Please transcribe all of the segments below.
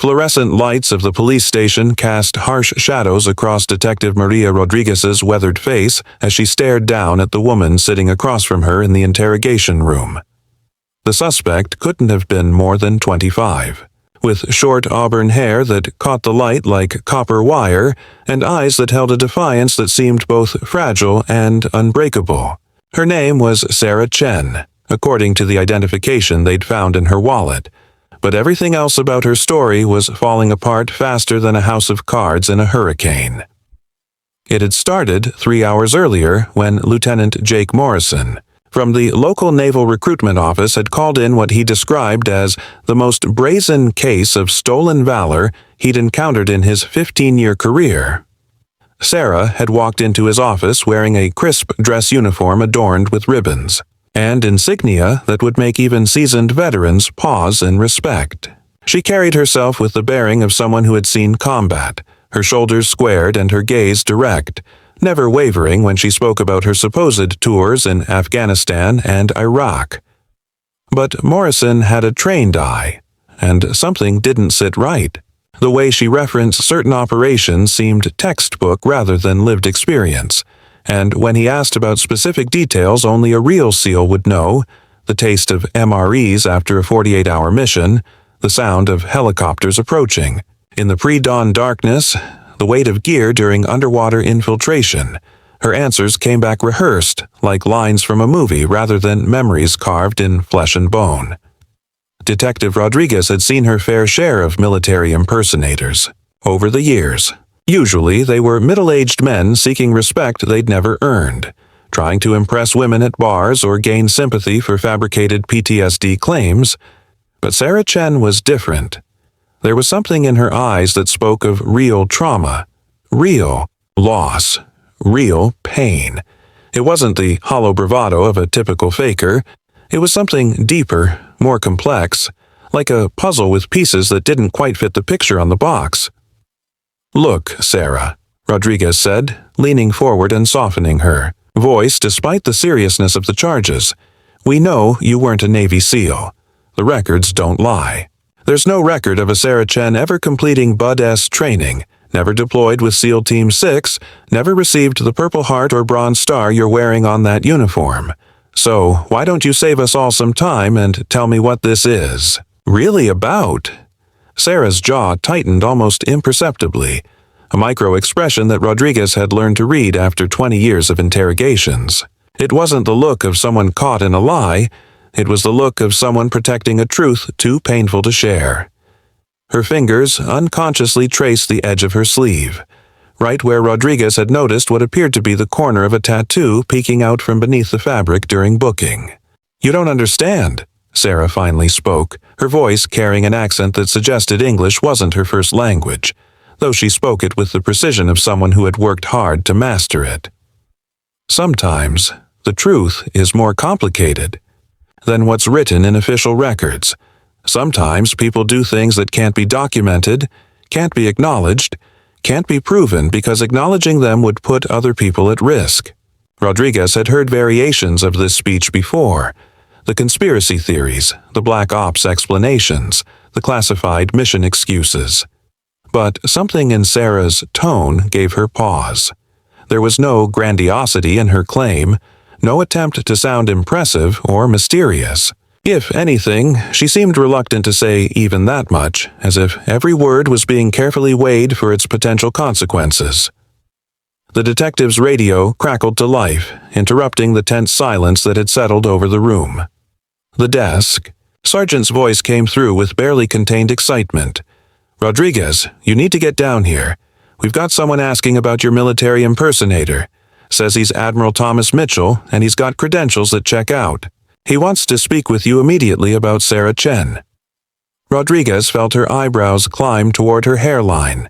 Fluorescent lights of the police station cast harsh shadows across Detective Maria Rodriguez's weathered face as she stared down at the woman sitting across from her in the interrogation room. The suspect couldn't have been more than 25, with short auburn hair that caught the light like copper wire and eyes that held a defiance that seemed both fragile and unbreakable. Her name was Sarah Chen, according to the identification they'd found in her wallet, but everything else about her story was falling apart faster than a house of cards in a hurricane. It had started 3 hours earlier when Lieutenant Jake Morrison, from the local naval recruitment office, had called in what he described as the most brazen case of stolen valor he'd encountered in his 15-year career. Sarah had walked into his office wearing a crisp dress uniform adorned with ribbons, and insignia that would make even seasoned veterans pause in respect. She carried herself with the bearing of someone who had seen combat, her shoulders squared and her gaze direct, never wavering when she spoke about her supposed tours in Afghanistan and Iraq. But Morrison had a trained eye, and something didn't sit right. The way she referenced certain operations seemed textbook rather than lived experience, and when he asked about specific details only a real SEAL would know, the taste of MREs after a 48-hour mission, the sound of helicopters approaching, in the pre-dawn darkness, the weight of gear during underwater infiltration, her answers came back rehearsed, like lines from a movie rather than memories carved in flesh and bone. Detective Rodriguez had seen her fair share of military impersonators over the years. Usually, they were middle-aged men seeking respect they'd never earned, trying to impress women at bars or gain sympathy for fabricated PTSD claims. But Sarah Chen was different. There was something in her eyes that spoke of real trauma, real loss, real pain. It wasn't the hollow bravado of a typical faker. It was something deeper, more complex, like a puzzle with pieces that didn't quite fit the picture on the box. "Look, Sarah," Rodriguez said, leaning forward and softening her voice despite the seriousness of the charges. "We know you weren't a Navy SEAL. The records don't lie. There's no record of a Sarah Chen ever completing Bud-S training, never deployed with SEAL Team 6, never received the Purple Heart or Bronze Star you're wearing on that uniform. So why don't you save us all some time and tell me what this is really about?" Sarah's jaw tightened almost imperceptibly, a micro-expression that Rodriguez had learned to read after 20 years of interrogations. It wasn't the look of someone caught in a lie, it was the look of someone protecting a truth too painful to share. Her fingers unconsciously traced the edge of her sleeve, right where Rodriguez had noticed what appeared to be the corner of a tattoo peeking out from beneath the fabric during booking. "You don't understand," Sarah finally spoke, her voice carrying an accent that suggested English wasn't her first language, though she spoke it with the precision of someone who had worked hard to master it. "Sometimes, the truth is more complicated than what's written in official records. Sometimes people do things that can't be documented, can't be acknowledged, can't be proven because acknowledging them would put other people at risk." Rodriguez had heard variations of this speech before, the conspiracy theories, the black ops explanations, the classified mission excuses. But something in Sarah's tone gave her pause. There was no grandiosity in her claim, no attempt to sound impressive or mysterious. If anything, she seemed reluctant to say even that much, as if every word was being carefully weighed for its potential consequences. The detective's radio crackled to life, interrupting the tense silence that had settled over the room. The desk. Sergeant's voice came through with barely contained excitement. "Rodriguez, you need to get down here. We've got someone asking about your military impersonator. Says he's Admiral Thomas Mitchell, and he's got credentials that check out. He wants to speak with you immediately about Sarah Chen." Rodriguez felt her eyebrows climb toward her hairline.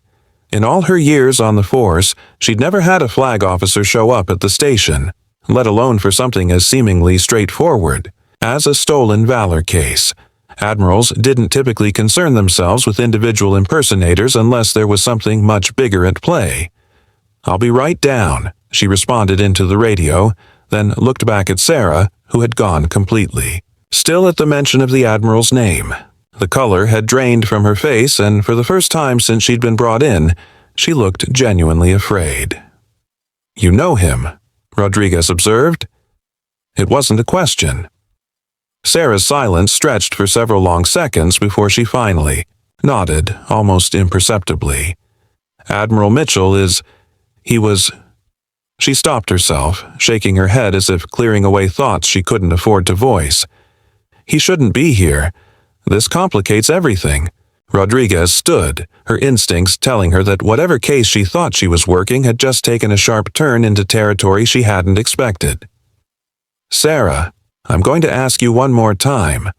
In all her years on the force, she'd never had a flag officer show up at the station, let alone for something as seemingly straightforward as a stolen valor case. Admirals didn't typically concern themselves with individual impersonators unless there was something much bigger at play. "I'll be right down," she responded into the radio, then looked back at Sarah, who had gone completely. Still at the mention of the Admiral's name. The color had drained from her face, and for the first time since she'd been brought in, she looked genuinely afraid. "You know him," Rodriguez observed. It wasn't a question. Sarah's silence stretched for several long seconds before she finally nodded, almost imperceptibly. "Admiral Mitchell he was—" She stopped herself, shaking her head as if clearing away thoughts she couldn't afford to voice. "He shouldn't be here. This complicates everything." Rodriguez stood, her instincts telling her that whatever case she thought she was working had just taken a sharp turn into territory she hadn't expected. "Sarah, I'm going to ask you one more time.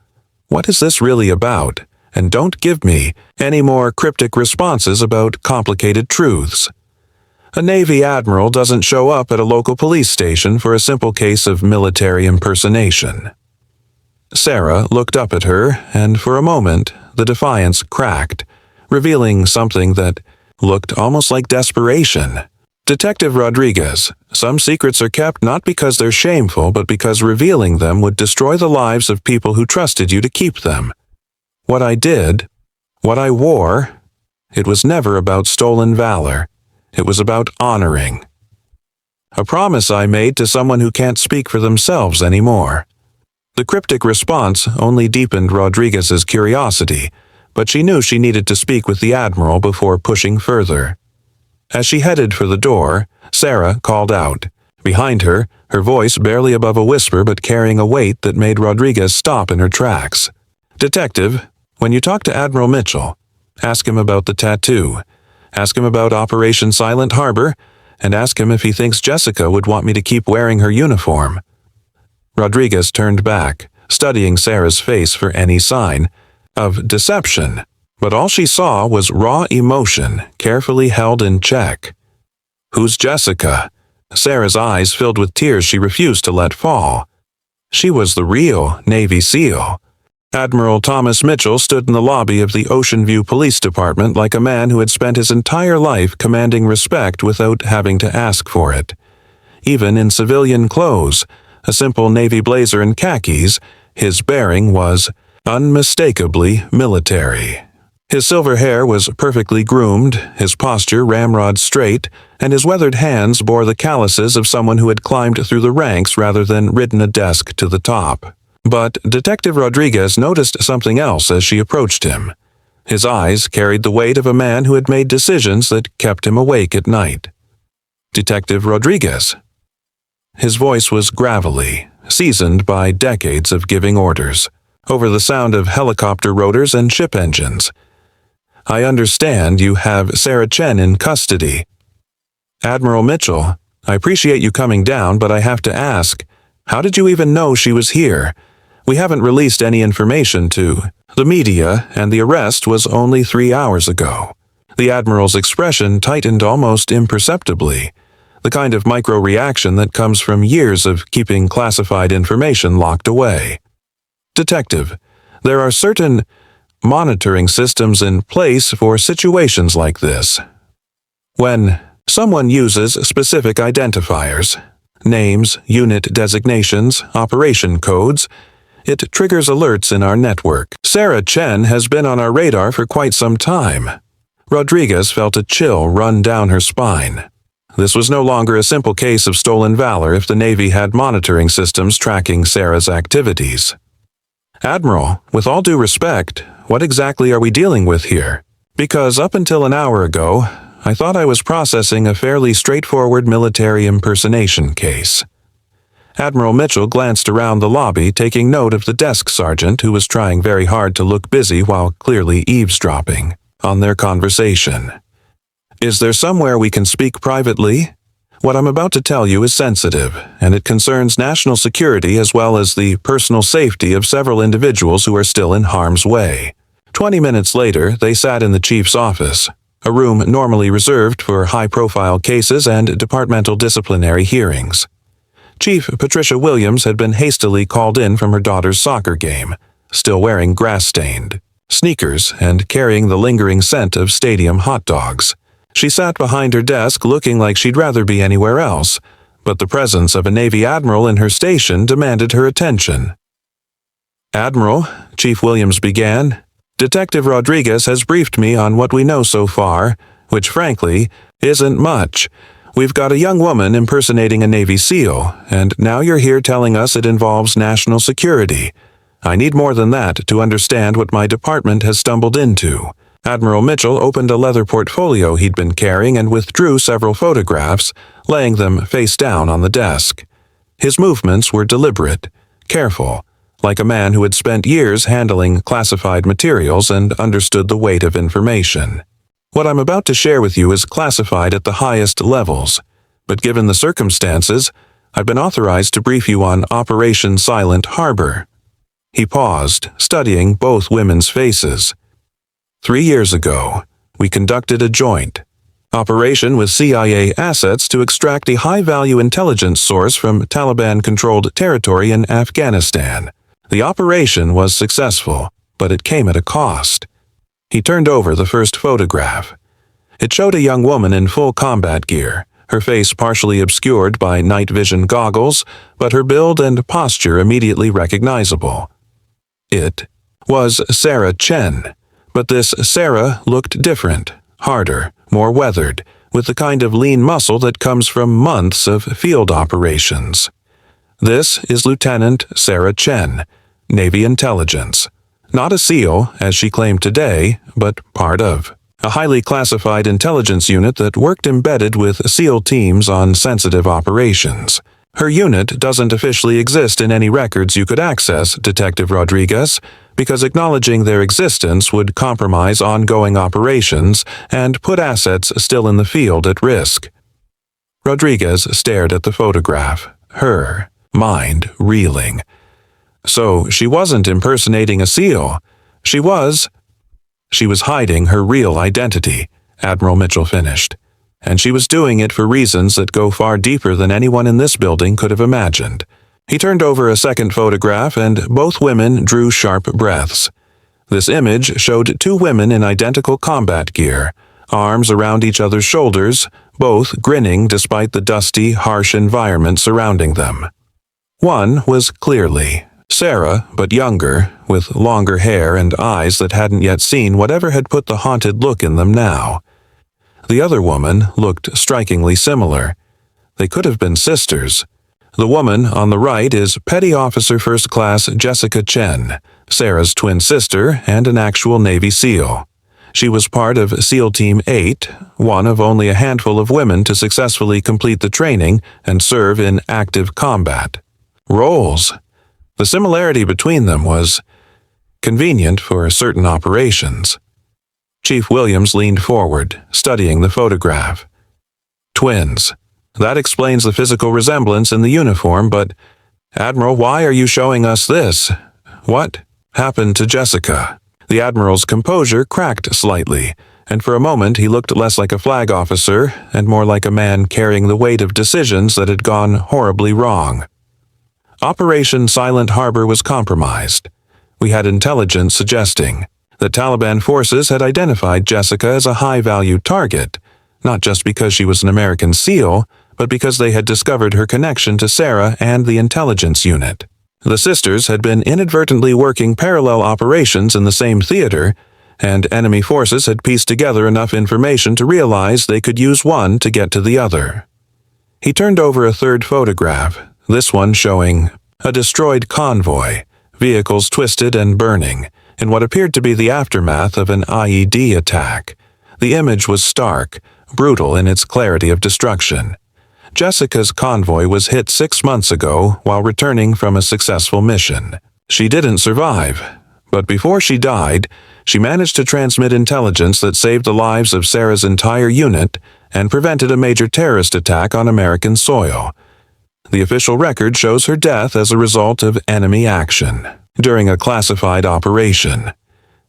What is this really about? And don't give me any more cryptic responses about complicated truths. A Navy admiral doesn't show up at a local police station for a simple case of military impersonation." Sarah looked up at her, and for a moment, the defiance cracked, revealing something that looked almost like desperation. "Detective Rodriguez, some secrets are kept not because they're shameful, but because revealing them would destroy the lives of people who trusted you to keep them. What I did, what I wore, it was never about stolen valor. It was about honoring. A promise I made to someone who can't speak for themselves anymore." The cryptic response only deepened Rodriguez's curiosity, but she knew she needed to speak with the Admiral before pushing further. As she headed for the door, Sarah called out. Behind her, her voice barely above a whisper but carrying a weight that made Rodriguez stop in her tracks. "Detective, when you talk to Admiral Mitchell, ask him about the tattoo. Ask him about Operation Silent Harbor, and ask him if he thinks Jessica would want me to keep wearing her uniform." Rodriguez turned back, studying Sarah's face for any sign of deception, but all she saw was raw emotion, carefully held in check. "Who's Jessica?" Sarah's eyes filled with tears she refused to let fall. She was the real Navy SEAL. Admiral Thomas Mitchell stood in the lobby of the Ocean View Police Department like a man who had spent his entire life commanding respect without having to ask for it. Even in civilian clothes, a simple navy blazer and khakis, his bearing was unmistakably military. His silver hair was perfectly groomed, his posture ramrod straight, and his weathered hands bore the calluses of someone who had climbed through the ranks rather than ridden a desk to the top. But Detective Rodriguez noticed something else as she approached him. His eyes carried the weight of a man who had made decisions that kept him awake at night. "Detective Rodriguez." His voice was gravelly, seasoned by decades of giving orders, over the sound of helicopter rotors and ship engines. "I understand you have Sarah Chen in custody." "Admiral Mitchell, I appreciate you coming down, but I have to ask, how did you even know she was here? We haven't released any information to the media, and the arrest was only 3 hours ago." The Admiral's expression tightened almost imperceptibly, the kind of micro-reaction that comes from years of keeping classified information locked away. "Detective, there are certain monitoring systems in place for situations like this. When someone uses specific identifiers, names, unit designations, operation codes, it triggers alerts in our network. Sarah Chen has been on our radar for quite some time." Rodriguez felt a chill run down her spine. This was no longer a simple case of stolen valor if the Navy had monitoring systems tracking Sarah's activities. "Admiral, with all due respect, what exactly are we dealing with here? Because up until an hour ago, I thought I was processing a fairly straightforward military impersonation case." Admiral Mitchell glanced around the lobby, taking note of the desk sergeant who was trying very hard to look busy while clearly eavesdropping on their conversation. "Is there somewhere we can speak privately? What I'm about to tell you is sensitive, and it concerns national security as well as the personal safety of several individuals who are still in harm's way." 20 minutes later, they sat in the chief's office, a room normally reserved for high-profile cases and departmental disciplinary hearings. Chief Patricia Williams had been hastily called in from her daughter's soccer game, still wearing grass-stained sneakers and carrying the lingering scent of stadium hot dogs. She sat behind her desk looking like she'd rather be anywhere else, but the presence of a Navy admiral in her station demanded her attention. "Admiral," Chief Williams began. Detective Rodriguez has briefed me on what we know so far, which frankly isn't much. We've got a young woman impersonating a Navy SEAL, and now you're here telling us it involves national security. I need more than that to understand what my department has stumbled into. Admiral Mitchell opened a leather portfolio he'd been carrying and withdrew several photographs, laying them face down on the desk. His movements were deliberate, careful, like a man who had spent years handling classified materials and understood the weight of information. What I'm about to share with you is classified at the highest levels, but given the circumstances, I've been authorized to brief you on Operation Silent Harbor. He paused, studying both women's faces. 3 years ago, we conducted a joint operation with CIA assets to extract a high-value intelligence source from Taliban-controlled territory in Afghanistan. The operation was successful, but it came at a cost. He turned over the first photograph. It showed a young woman in full combat gear, her face partially obscured by night vision goggles, but her build and posture immediately recognizable. It was Sarah Chen, but this Sarah looked different, harder, more weathered, with the kind of lean muscle that comes from months of field operations. This is Lieutenant Sarah Chen, Navy Intelligence. Not a SEAL, as she claimed today, but part of a highly classified intelligence unit that worked embedded with SEAL teams on sensitive operations. Her unit doesn't officially exist in any records you could access, Detective Rodriguez, because acknowledging their existence would compromise ongoing operations and put assets still in the field at risk. Rodriguez stared at the photograph, her mind reeling. So she wasn't impersonating a SEAL. She was hiding her real identity, Admiral Mitchell finished. And she was doing it for reasons that go far deeper than anyone in this building could have imagined. He turned over a second photograph, and both women drew sharp breaths. This image showed 2 women in identical combat gear, arms around each other's shoulders, both grinning despite the dusty, harsh environment surrounding them. One was clearly Sarah, but younger, with longer hair and eyes that hadn't yet seen whatever had put the haunted look in them now. The other woman looked strikingly similar. They could have been sisters. The woman on the right is Petty Officer First Class Jessica Chen, Sarah's twin sister and an actual Navy SEAL. She was part of SEAL Team 8, one of only a handful of women to successfully complete the training and serve in active combat. Roles. The similarity between them was convenient for certain operations. Chief Williams leaned forward, studying the photograph. Twins. That explains the physical resemblance in the uniform, but, Admiral, why are you showing us this? What happened to Jessica? The Admiral's composure cracked slightly, and for a moment he looked less like a flag officer and more like a man carrying the weight of decisions that had gone horribly wrong. Operation Silent Harbor was compromised. We had intelligence suggesting that Taliban forces had identified Jessica as a high-value target, not just because she was an American SEAL, but because they had discovered her connection to Sarah and the intelligence unit. The sisters had been inadvertently working parallel operations in the same theater, and enemy forces had pieced together enough information to realize they could use one to get to the other. He turned over a third photograph, this one showing a destroyed convoy, vehicles twisted and burning, in what appeared to be the aftermath of an IED attack. The image was stark, brutal in its clarity of destruction. Jessica's convoy was hit 6 months ago while returning from a successful mission. She didn't survive, but before she died, she managed to transmit intelligence that saved the lives of Sarah's entire unit and prevented a major terrorist attack on American soil. The official record shows her death as a result of enemy action during a classified operation.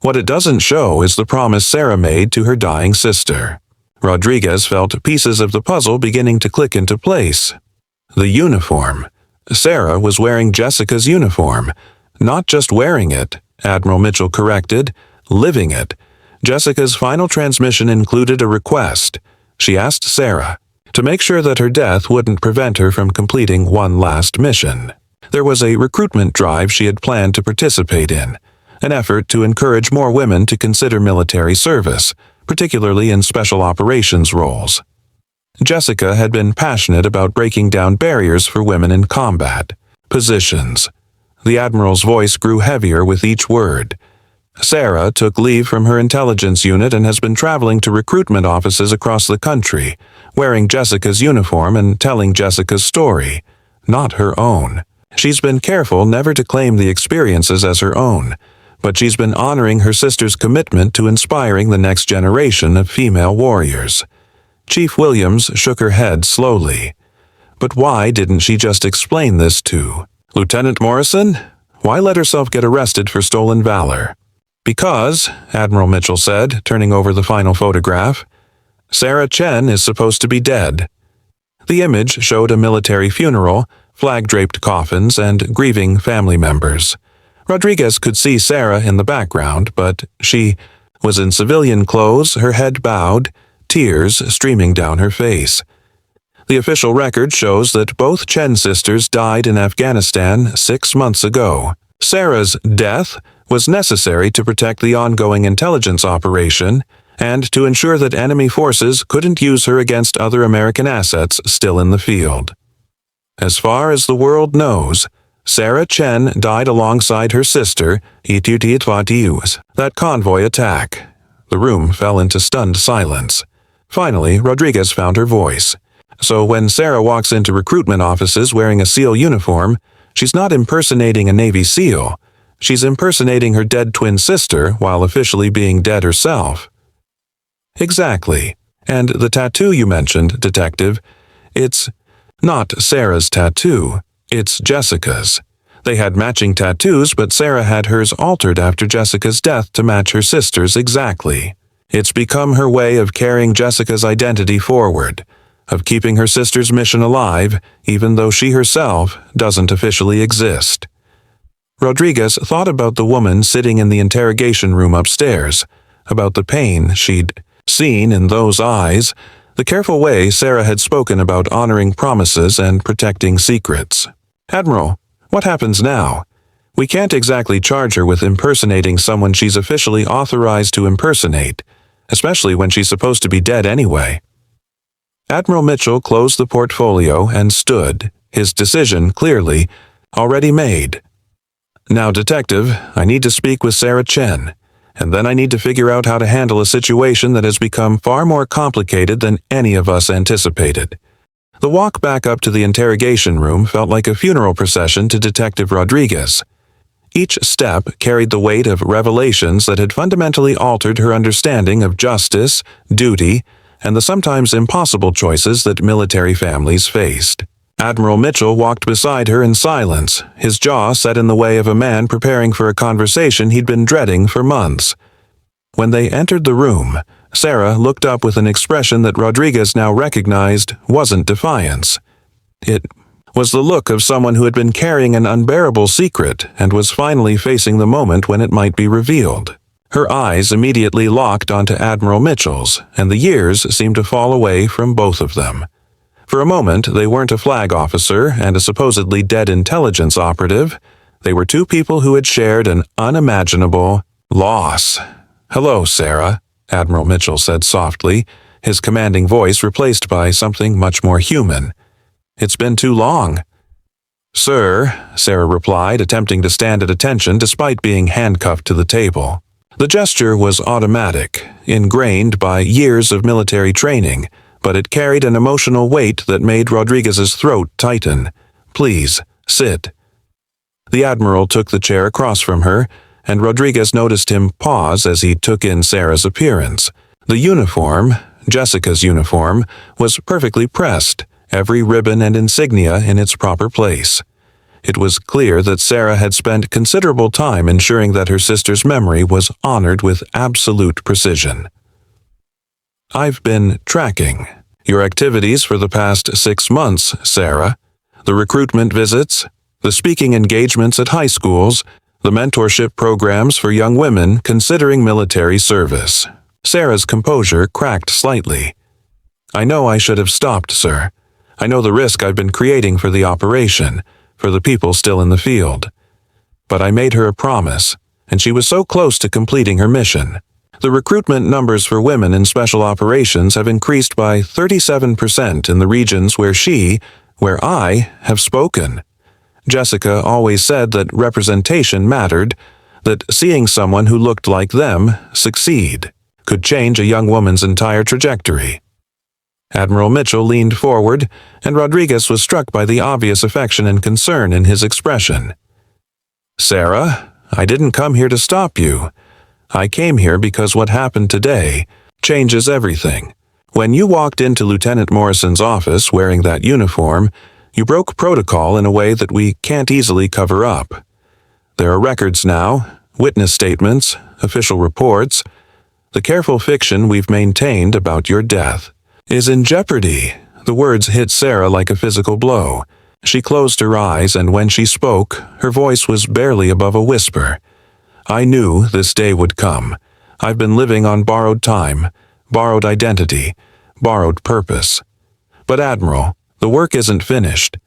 What it doesn't show is the promise Sarah made to her dying sister. Rodriguez felt pieces of the puzzle beginning to click into place. The uniform. Sarah was wearing Jessica's uniform. Not just wearing it, Admiral Mitchell corrected, living it. Jessica's final transmission included a request. She asked Sarah to make sure that her death wouldn't prevent her from completing one last mission. There was a recruitment drive she had planned to participate in, an effort to encourage more women to consider military service, particularly in special operations roles. Jessica had been passionate about breaking down barriers for women in combat positions. The Admiral's voice grew heavier with each word. Sarah took leave from her intelligence unit and has been traveling to recruitment offices across the country, wearing Jessica's uniform and telling Jessica's story, not her own. She's been careful never to claim the experiences as her own, but she's been honoring her sister's commitment to inspiring the next generation of female warriors. Chief Williams shook her head slowly. But why didn't she just explain this to Lieutenant Morrison? Why let herself get arrested for stolen valor? Because, Admiral Mitchell said, turning over the final photograph, Sarah Chen is supposed to be dead. The image showed a military funeral, flag-draped coffins, and grieving family members. Rodriguez could see Sarah in the background, but she was in civilian clothes, her head bowed, tears streaming down her face. The official record shows that both Chen sisters died in Afghanistan 6 months ago. Sarah's death was necessary to protect the ongoing intelligence operation and to ensure that enemy forces couldn't use her against other American assets still in the field. As far as the world knows, Sarah Chen died alongside her sister, that convoy attack. The room fell into stunned silence. Finally, Rodriguez found her voice. So when Sarah walks into recruitment offices wearing a SEAL uniform, she's not impersonating a Navy SEAL. She's impersonating her dead twin sister while officially being dead herself. Exactly. And the tattoo you mentioned, Detective, it's not Sarah's tattoo, it's Jessica's. They had matching tattoos, but Sarah had hers altered after Jessica's death to match her sister's exactly. It's become her way of carrying Jessica's identity forward, of keeping her sister's mission alive, even though she herself doesn't officially exist. Rodriguez thought about the woman sitting in the interrogation room upstairs, about the pain she'd seen in those eyes, the careful way Sarah had spoken about honoring promises and protecting secrets. Admiral, what happens now? We can't exactly charge her with impersonating someone she's officially authorized to impersonate, especially when she's supposed to be dead anyway. Admiral Mitchell closed the portfolio and stood, his decision clearly already made. Now, Detective, I need to speak with Sarah Chen, and then I need to figure out how to handle a situation that has become far more complicated than any of us anticipated. The walk back up to the interrogation room felt like a funeral procession to Detective Rodriguez. Each step carried the weight of revelations that had fundamentally altered her understanding of justice, duty, and the sometimes impossible choices that military families faced. Admiral Mitchell walked beside her in silence, his jaw set in the way of a man preparing for a conversation he'd been dreading for months. When they entered the room, Sarah looked up with an expression that Rodriguez now recognized wasn't defiance. It was the look of someone who had been carrying an unbearable secret and was finally facing the moment when it might be revealed. Her eyes immediately locked onto Admiral Mitchell's, and the years seemed to fall away from both of them. For a moment, they weren't a flag officer and a supposedly dead intelligence operative. They were two people who had shared an unimaginable loss. "Hello, Sarah," Admiral Mitchell said softly, his commanding voice replaced by something much more human. "It's been too long." "Sir," Sarah replied, attempting to stand at attention despite being handcuffed to the table. The gesture was automatic, ingrained by years of military training, but it carried an emotional weight that made Rodriguez's throat tighten. "Please, sit." The Admiral took the chair across from her, and Rodriguez noticed him pause as he took in Sarah's appearance. The uniform, Jessica's uniform, was perfectly pressed, every ribbon and insignia in its proper place. It was clear that Sarah had spent considerable time ensuring that her sister's memory was honored with absolute precision. "I've been tracking your activities for the past 6 months, Sarah. The recruitment visits, the speaking engagements at high schools, the mentorship programs for young women considering military service." Sarah's composure cracked slightly. "I know I should have stopped, sir. I know the risk I've been creating for the operation, for the people still in the field. But I made her a promise, and she was so close to completing her mission. The recruitment numbers for women in special operations have increased by 37% in the regions where I have spoken. Jessica always said that representation mattered, that seeing someone who looked like them succeed could change a young woman's entire trajectory. Admiral Mitchell leaned forward, and Rodriguez was struck by the obvious affection and concern in his expression. "Sarah, I didn't come here to stop you. I came here because what happened today changes everything. When you walked into Lieutenant Morrison's office wearing that uniform, you broke protocol in a way that we can't easily cover up. There are records now, witness statements, official reports. The careful fiction we've maintained about your death is in jeopardy." The words hit Sarah like a physical blow. She closed her eyes, and when she spoke, her voice was barely above a whisper. "I knew this day would come. I've been living on borrowed time, borrowed identity, borrowed purpose. But Admiral, the work isn't finished."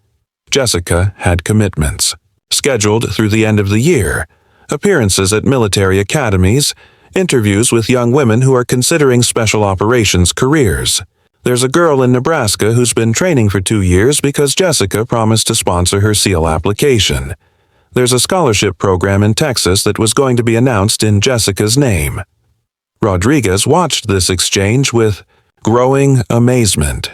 Jessica had commitments, scheduled through the end of the year, appearances at military academies, interviews with young women who are considering special operations careers. There's a girl in Nebraska who's been training for 2 years because Jessica promised to sponsor her SEAL application. There's a scholarship program in Texas that was going to be announced in Jessica's name. Rodriguez watched this exchange with growing amazement.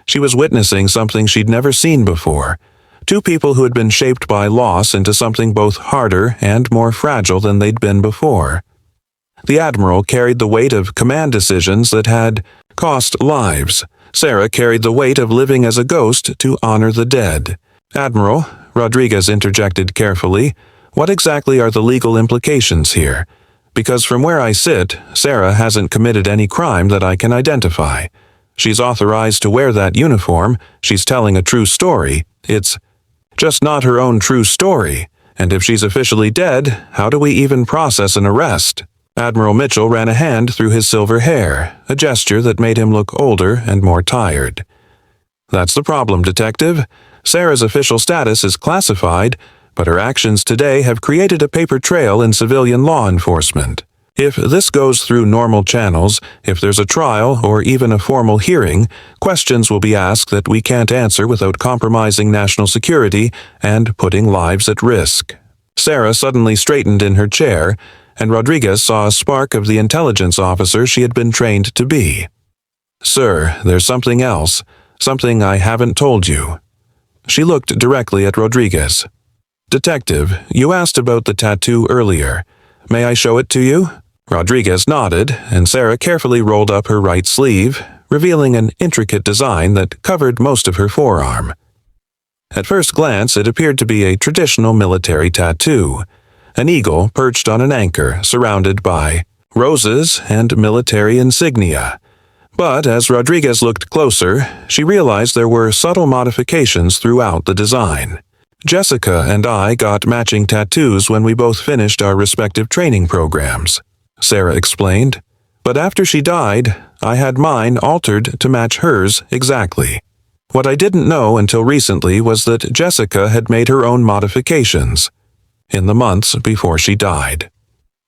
She was witnessing something she'd never seen before. Two people who had been shaped by loss into something both harder and more fragile than they'd been before. The Admiral carried the weight of command decisions that had cost lives. Sarah carried the weight of living as a ghost to honor the dead. "Admiral," Rodriguez interjected carefully, "what exactly are the legal implications here? Because from where I sit, Sarah hasn't committed any crime that I can identify. She's authorized to wear that uniform, she's telling a true story. It's just not her own true story. And if she's officially dead, how do we even process an arrest?" Admiral Mitchell ran a hand through his silver hair, a gesture that made him look older and more tired. "That's the problem, Detective. Sarah's official status is classified, but her actions today have created a paper trail in civilian law enforcement. If this goes through normal channels, if there's a trial or even a formal hearing, questions will be asked that we can't answer without compromising national security and putting lives at risk." Sarah suddenly straightened in her chair, and Rodriguez saw a spark of the intelligence officer she had been trained to be. "Sir, there's something else, something I haven't told you." She looked directly at Rodriguez. "Detective, you asked about the tattoo earlier. May I show it to you?" Rodriguez nodded, and Sarah carefully rolled up her right sleeve, revealing an intricate design that covered most of her forearm. At first glance, it appeared to be a traditional military tattoo. An eagle perched on an anchor, surrounded by roses and military insignia. But as Rodriguez looked closer, she realized there were subtle modifications throughout the design. "Jessica and I got matching tattoos when we both finished our respective training programs," Sarah explained. "But after she died, I had mine altered to match hers exactly. What I didn't know until recently was that Jessica had made her own modifications in the months before she died."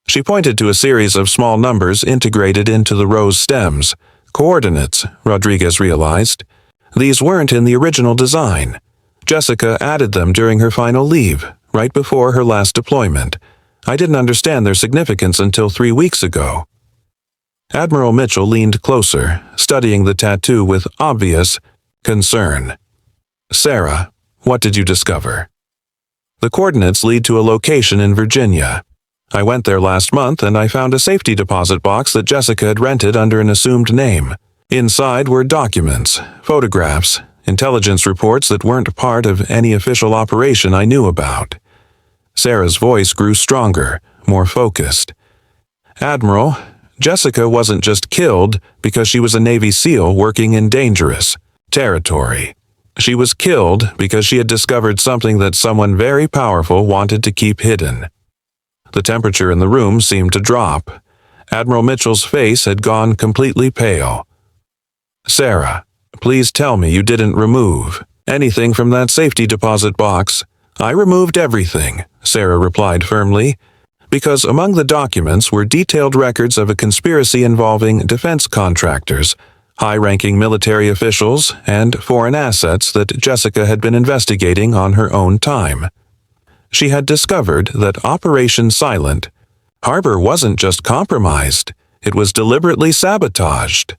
She pointed to a series of small numbers integrated into the rose stems. Coordinates, Rodriguez realized. These weren't in the original design. Jessica added them during her final leave, right before her last deployment. I didn't understand their significance until 3 weeks ago. Admiral Mitchell leaned closer, studying the tattoo with obvious concern. "Sarah, what did you discover?" "The coordinates lead to a location in Virginia. I went there last month and I found a safety deposit box that Jessica had rented under an assumed name. Inside were documents, photographs, intelligence reports that weren't part of any official operation I knew about." Sarah's voice grew stronger, more focused. "Admiral, Jessica wasn't just killed because she was a Navy SEAL working in dangerous territory. She was killed because she had discovered something that someone very powerful wanted to keep hidden." The temperature in the room seemed to drop. Admiral Mitchell's face had gone completely pale. "Sarah, please tell me you didn't remove anything from that safety deposit box." "I removed everything," Sarah replied firmly. because among the documents were detailed records of a conspiracy involving defense contractors, high-ranking military officials, and foreign assets that Jessica had been investigating on her own time. She had discovered that Operation Silent Harbor wasn't just compromised, it was deliberately sabotaged.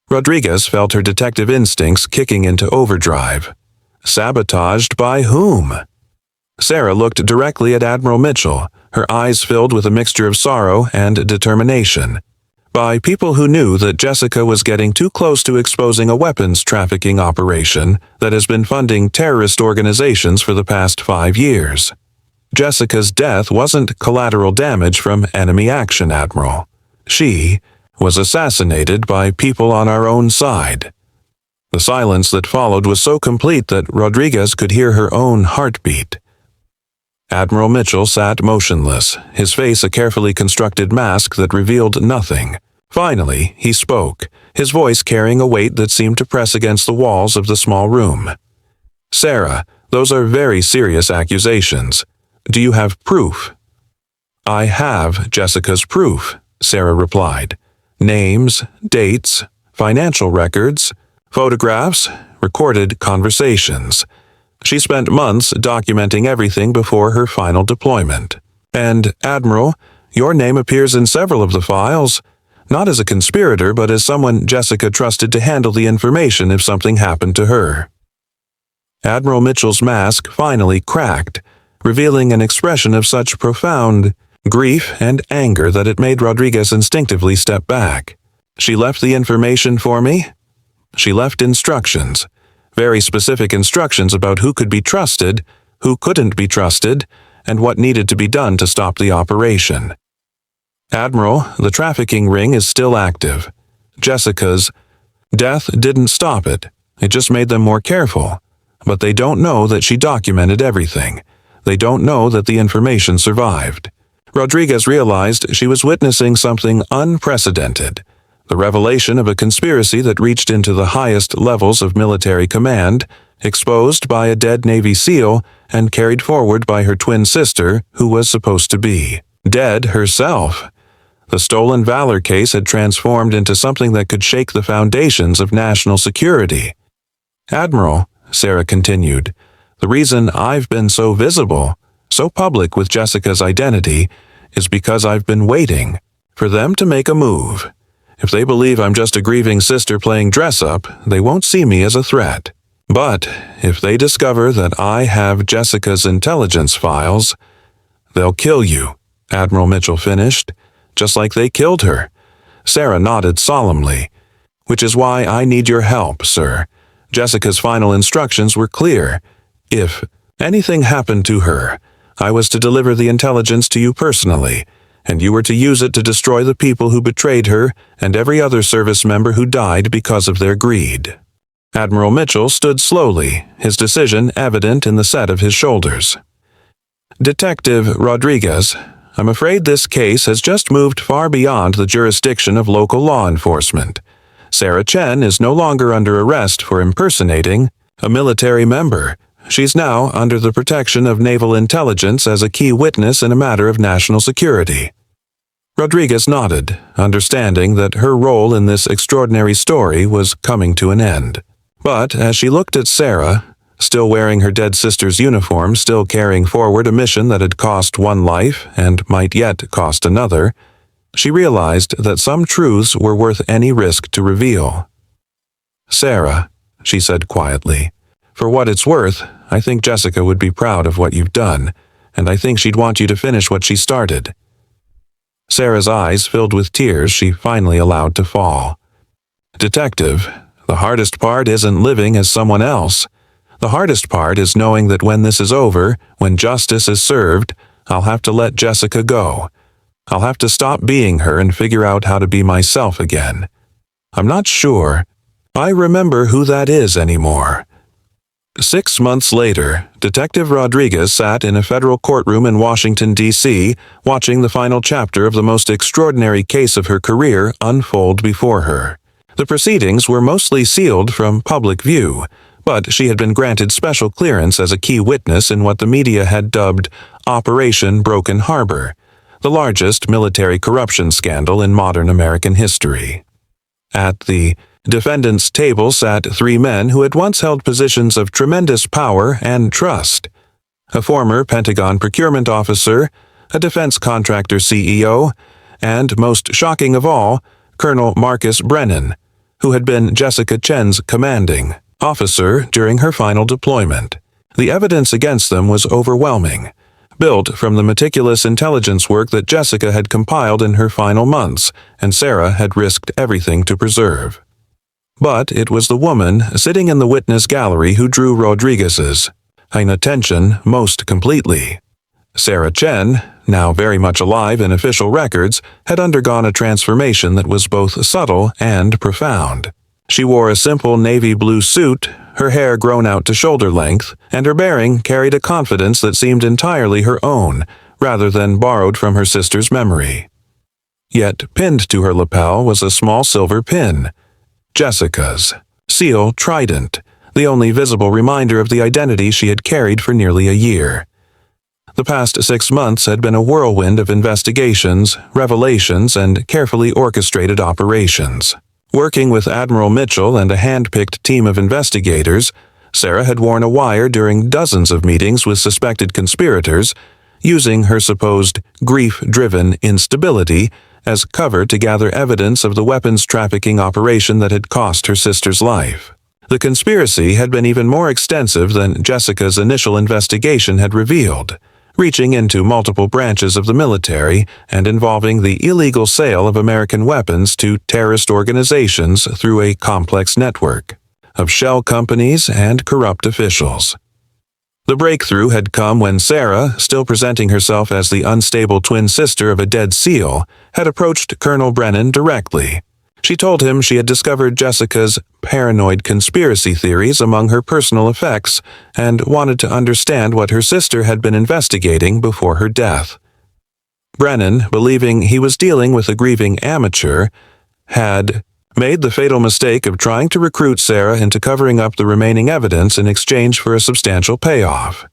Rodriguez felt her detective instincts kicking into overdrive. Sabotaged by whom? Sarah looked directly at Admiral Mitchell, her eyes filled with a mixture of sorrow and determination. By people who knew that Jessica was getting too close to exposing a weapons trafficking operation that has been funding terrorist organizations for the past 5 years. Jessica's death wasn't collateral damage from enemy action, Admiral. She was assassinated by people on our own side. The silence that followed was so complete that Rodriguez could hear her own heartbeat. Admiral Mitchell sat motionless, his face a carefully constructed mask that revealed nothing. Finally, he spoke, his voice carrying a weight that seemed to press against the walls of the small room. "Sarah, those are very serious accusations. Do you have proof?" "I have Jessica's proof," Sarah replied. "Names, dates, financial records, photographs, recorded conversations. She spent months documenting everything before her final deployment. And, Admiral, your name appears in several of the files, not as a conspirator but as someone Jessica trusted to handle the information if something happened to her." Admiral Mitchell's mask finally cracked, revealing an expression of such profound grief and anger that it made Rodriguez instinctively step back. "She left the information for me?" "She left instructions. Very specific instructions about who could be trusted, who couldn't be trusted, and what needed to be done to stop the operation. Admiral, the trafficking ring is still active. Jessica's death didn't stop it. It just made them more careful. But they don't know that she documented everything. They don't know that the information survived." Rodriguez realized she was witnessing something unprecedented. The revelation of a conspiracy that reached into the highest levels of military command, exposed by a dead Navy SEAL and carried forward by her twin sister, who was supposed to be dead herself. The stolen valor case had transformed into something that could shake the foundations of national security. "Admiral," Sarah continued, "the reason I've been so visible, so public with Jessica's identity, is because I've been waiting for them to make a move. If they believe I'm just a grieving sister playing dress-up, they won't see me as a threat. But if they discover that I have Jessica's intelligence files, they'll kill you," Admiral Mitchell finished, "just like they killed her." Sarah nodded solemnly. "Which is why I need your help, sir. Jessica's final instructions were clear. If anything happened to her, I was to deliver the intelligence to you personally, and you were to use it to destroy the people who betrayed her and every other service member who died because of their greed." Admiral Mitchell stood slowly, his decision evident in the set of his shoulders. "Detective Rodriguez, I'm afraid this case has just moved far beyond the jurisdiction of local law enforcement. Sarah Chen is no longer under arrest for impersonating a military member. She's now under the protection of naval intelligence as a key witness in a matter of national security." Rodriguez nodded, understanding that her role in this extraordinary story was coming to an end. But as she looked at Sarah, still wearing her dead sister's uniform, still carrying forward a mission that had cost one life and might yet cost another, she realized that some truths were worth any risk to reveal. "Sarah," she said quietly, "for what it's worth, I think Jessica would be proud of what you've done, and I think she'd want you to finish what she started." Sarah's eyes filled with tears she finally allowed to fall. "Detective, the hardest part isn't living as someone else. The hardest part is knowing that when this is over, when justice is served, I'll have to let Jessica go. I'll have to stop being her and figure out how to be myself again. I'm not sure I remember who that is anymore." 6 months later, Detective Rodriguez sat in a federal courtroom in Washington, D.C., watching the final chapter of the most extraordinary case of her career unfold before her. The proceedings were mostly sealed from public view, but she had been granted special clearance as a key witness in what the media had dubbed Operation Broken Harbor, the largest military corruption scandal in modern American history. At the defendant's table sat three men who had once held positions of tremendous power and trust: a former Pentagon procurement officer, a defense contractor CEO, and, most shocking of all, Colonel Marcus Brennan, who had been Jessica Chen's commanding officer during her final deployment. The evidence against them was overwhelming, built from the meticulous intelligence work that Jessica had compiled in her final months, and Sarah had risked everything to preserve. But it was the woman sitting in the witness gallery who drew Rodriguez's attention most completely. Sarah Chen, now very much alive in official records, had undergone a transformation that was both subtle and profound. She wore a simple navy blue suit, her hair grown out to shoulder length, and her bearing carried a confidence that seemed entirely her own, rather than borrowed from her sister's memory. Yet pinned to her lapel was a small silver pin, Jessica's seal trident, the only visible reminder of the identity she had carried for nearly a year. The past 6 months had been a whirlwind of investigations, revelations, and carefully orchestrated operations. Working with Admiral Mitchell and a hand-picked team of investigators, Sarah had worn a wire during dozens of meetings with suspected conspirators, using her supposed grief-driven instability as cover to gather evidence of the weapons trafficking operation that had cost her sister's life. The conspiracy had been even more extensive than Jessica's initial investigation had revealed, reaching into multiple branches of the military and involving the illegal sale of American weapons to terrorist organizations through a complex network of shell companies and corrupt officials. The breakthrough had come when Sarah, still presenting herself as the unstable twin sister of a dead SEAL, had approached Colonel Brennan directly. She told him she had discovered Jessica's paranoid conspiracy theories among her personal effects and wanted to understand what her sister had been investigating before her death. Brennan, believing he was dealing with a grieving amateur, had made the fatal mistake of trying to recruit Sarah into covering up the remaining evidence in exchange for a substantial payoff.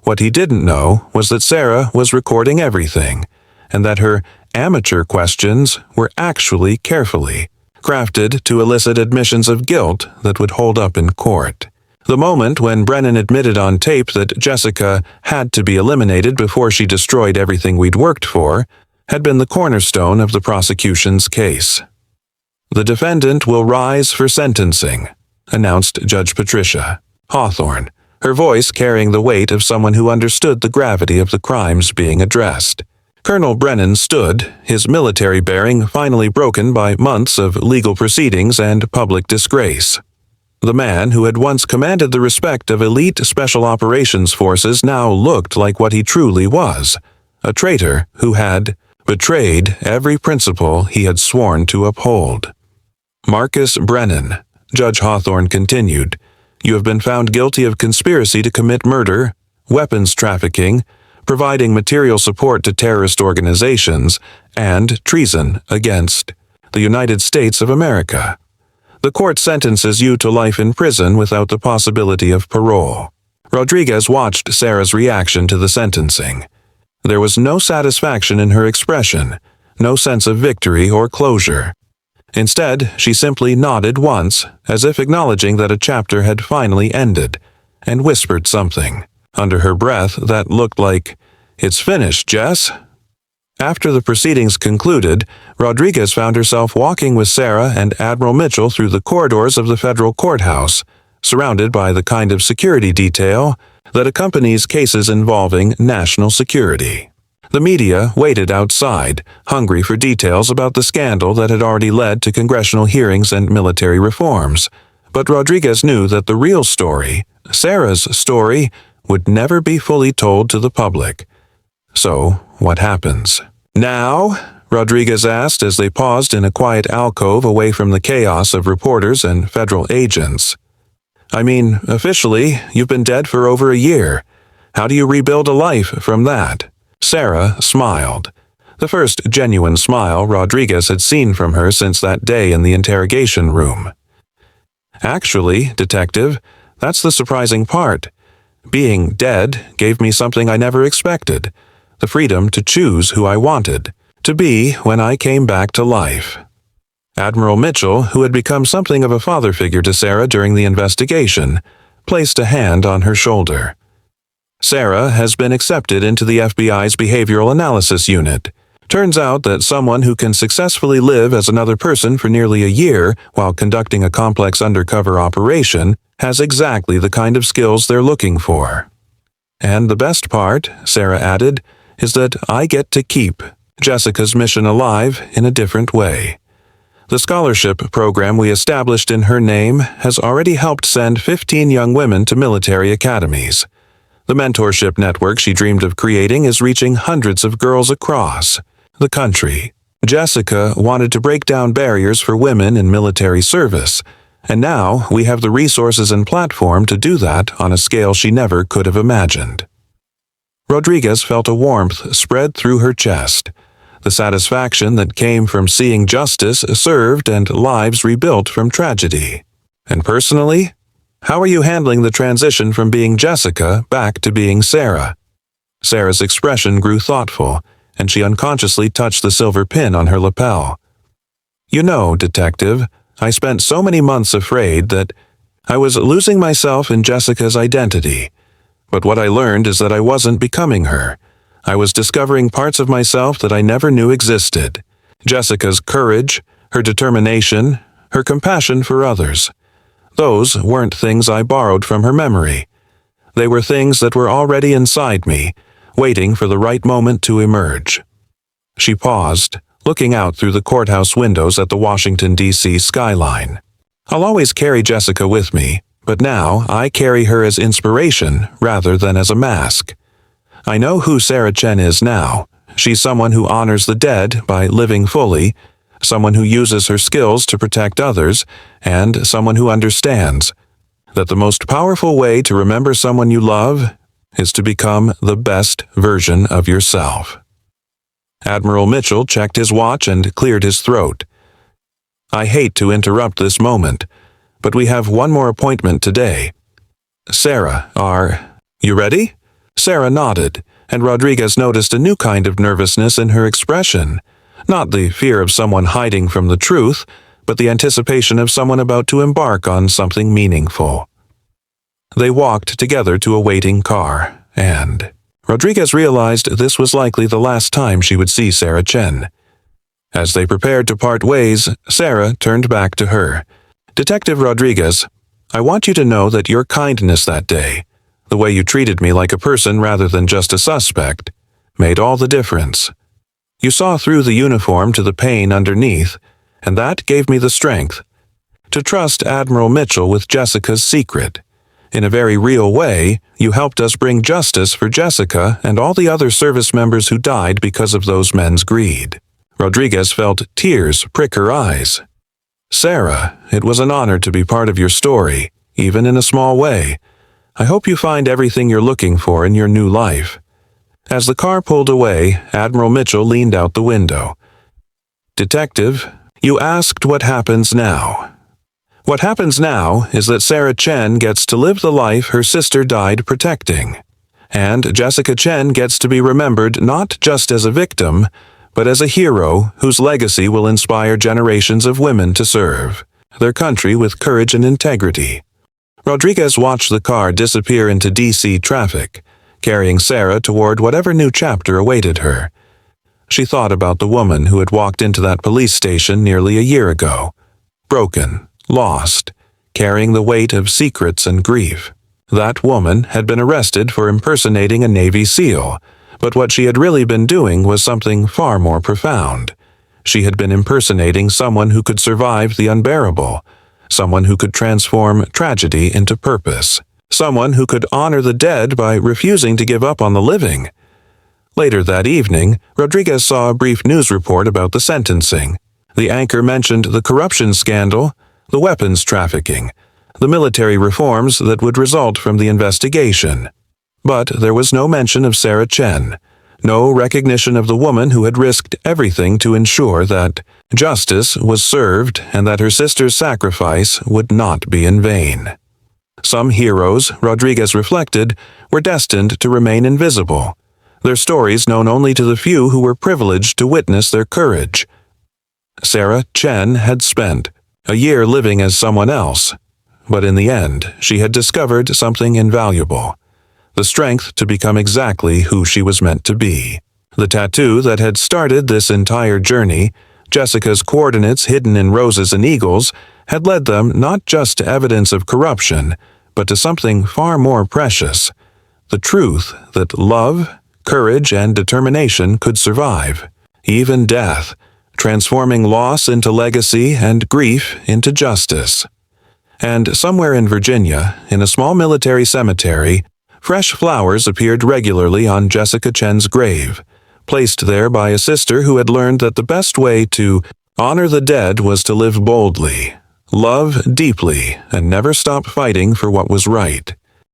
What he didn't know was that Sarah was recording everything, and that her amateur questions were actually carefully crafted to elicit admissions of guilt that would hold up in court. The moment when Brennan admitted on tape that Jessica had to be eliminated before she destroyed everything we'd worked for had been the cornerstone of the prosecution's case. "The defendant will rise for sentencing," announced Judge Patricia Hawthorne, her voice carrying the weight of someone who understood the gravity of the crimes being addressed. Colonel Brennan stood, his military bearing finally broken by months of legal proceedings and public disgrace. The man who had once commanded the respect of elite special operations forces now looked like what he truly was, a traitor who had betrayed every principle he had sworn to uphold. "Marcus Brennan," Judge Hawthorne continued, "you have been found guilty of conspiracy to commit murder, weapons trafficking, providing material support to terrorist organizations, and treason against the United States of America. The court sentences you to life in prison without the possibility of parole." Rodriguez watched Sarah's reaction to the sentencing. There was no satisfaction in her expression, no sense of victory or closure. Instead, she simply nodded once, as if acknowledging that a chapter had finally ended, and whispered something, under her breath, that looked like, "It's finished, Jess." After the proceedings concluded, Rodriguez found herself walking with Sarah and Admiral Mitchell through the corridors of the federal courthouse, surrounded by the kind of security detail that accompanies cases involving national security. The media waited outside, hungry for details about the scandal that had already led to congressional hearings and military reforms. But Rodriguez knew that the real story, Sarah's story, would never be fully told to the public. So, what happens? "Now?" Rodriguez asked as they paused in a quiet alcove away from the chaos of reporters and federal agents. "I mean, officially, you've been dead for over a year. How do you rebuild a life from that?" Sarah smiled. The first genuine smile Rodriguez had seen from her since that day in the interrogation room. "Actually, Detective, that's the surprising part. Being dead gave me something I never expected. the freedom to choose who I wanted to be when I came back to life. Admiral Mitchell, who had become something of a father figure to Sarah during the investigation, placed a hand on her shoulder. Sarah has been accepted into the FBI's Behavioral Analysis Unit. Turns out that someone who can successfully live as another person for nearly a year while conducting a complex undercover operation has exactly the kind of skills they're looking for. And the best part, Sarah added, is that I get to keep Jessica's mission alive in a different way. The scholarship program we established in her name has already helped send 15 young women to military academies. The mentorship network she dreamed of creating is reaching hundreds of girls across the country. Jessica wanted to break down barriers for women in military service, and now we have the resources and platform to do that on a scale she never could have imagined. Rodriguez felt a warmth spread through her chest, the satisfaction that came from seeing justice served and lives rebuilt from tragedy. And personally, how are you handling the transition from being Jessica back to being Sarah? Sarah's expression grew thoughtful, and she unconsciously touched the silver pin on her lapel. You know, Detective, I spent so many months afraid that I was losing myself in Jessica's identity. But what I learned is that I wasn't becoming her. I was discovering parts of myself that I never knew existed. Jessica's courage, her determination, her compassion for others. Those weren't things I borrowed from her memory. They were things that were already inside me, waiting for the right moment to emerge. She paused, looking out through the courthouse windows at the Washington, D.C. skyline. I'll always carry Jessica with me, but now I carry her as inspiration rather than as a mask. I know who Sarah Chen is now. She's someone who honors the dead by living fully, someone who uses her skills to protect others, and someone who understands that the most powerful way to remember someone you love is to become the best version of yourself. Admiral Mitchell checked his watch and cleared his throat. I hate to interrupt this moment, but we have one more appointment today. Sarah, you ready? Sarah nodded, and Rodriguez noticed a new kind of nervousness in her expression. Not the fear of someone hiding from the truth, but the anticipation of someone about to embark on something meaningful. They walked together to a waiting car, and Rodriguez realized this was likely the last time she would see Sarah Chen. As they prepared to part ways, Sarah turned back to her. Detective Rodriguez, I want you to know that your kindness that day, the way you treated me like a person rather than just a suspect, made all the difference. You saw through the uniform to the pain underneath, and that gave me the strength to trust Admiral Mitchell with Jessica's secret. In a very real way, you helped us bring justice for Jessica and all the other service members who died because of those men's greed. Rodriguez felt tears prick her eyes. Sarah, it was an honor to be part of your story, even in a small way. I hope you find everything you're looking for in your new life. As the car pulled away, Admiral Mitchell leaned out the window. Detective, you asked what happens now. What happens now is that Sarah Chen gets to live the life her sister died protecting. And Jessica Chen gets to be remembered not just as a victim, but as a hero whose legacy will inspire generations of women to serve their country with courage and integrity. Rodriguez watched the car disappear into D.C. traffic, carrying Sarah toward whatever new chapter awaited her. She thought about the woman who had walked into that police station nearly a year ago, broken, lost, carrying the weight of secrets and grief. That woman had been arrested for impersonating a Navy SEAL, but what she had really been doing was something far more profound. She had been impersonating someone who could survive the unbearable, someone who could transform tragedy into purpose, someone who could honor the dead by refusing to give up on the living. Later that evening, Rodriguez saw a brief news report about the sentencing. The anchor mentioned the corruption scandal, the weapons trafficking, the military reforms that would result from the investigation. But there was no mention of Sarah Chen, no recognition of the woman who had risked everything to ensure that justice was served and that her sister's sacrifice would not be in vain. Some heroes, Rodriguez reflected, were destined to remain invisible. their stories known only to the few who were privileged to witness their courage. Sarah Chen had spent a year living as someone else, but in the end, she had discovered something invaluable: the strength to become exactly who she was meant to be. The tattoo that had started this entire journey, Jessica's coordinates hidden in roses and eagles, had led them not just to evidence of corruption, but to something far more precious: the truth that love, courage, and determination could survive, even death, transforming loss into legacy and grief into justice. And somewhere in Virginia, in a small military cemetery, fresh flowers appeared regularly on Jessica Chen's grave, placed there by a sister who had learned that the best way to honor the dead was to live boldly, love deeply, and never stop fighting for what was right.